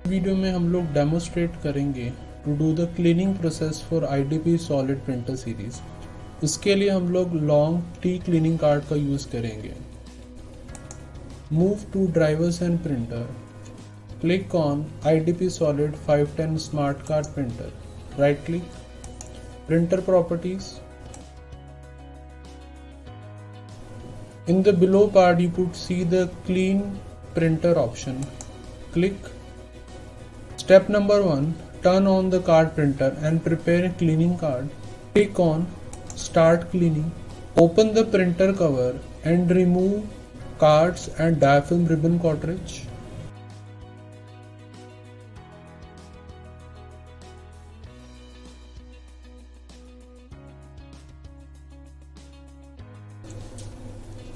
Video में हम लोग डेमोस्ट्रेट करेंगे to do the cleaning process for IDP solid printer series. इसके लिए हम लोग लॉन्ग टी क्लीनिंग कार्ड का यूज़ करेंगे। Move to drivers and printer, click on IDP solid 510 smart card printer, right click, printer properties. In the below part you could see the clean printer option. Click. Step number 1, turn on the card printer and prepare a cleaning card. Click on start cleaning. Open the printer cover and remove cards and diaphragm ribbon cartridge.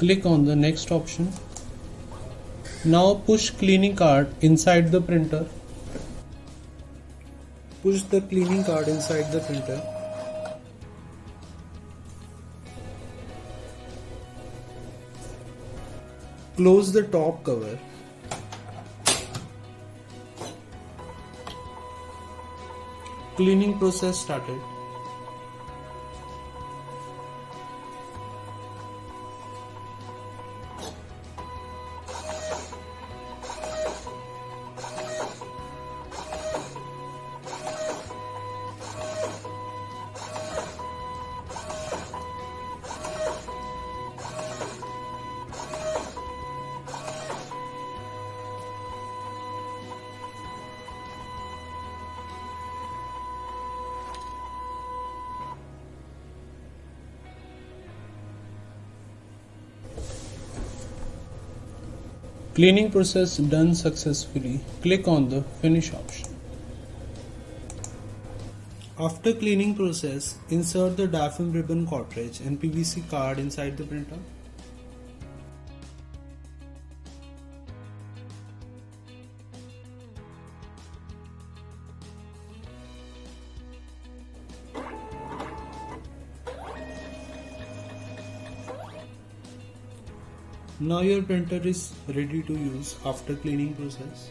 Click on the next option. Now push cleaning card inside the printer. Push the cleaning card inside the printer. Close the top cover. Cleaning process started. Cleaning process done successfully. Click on the finish option. After cleaning process, insert the diaphragm ribbon cartridge and PVC card inside the printer. Now your printer is ready to use after cleaning process.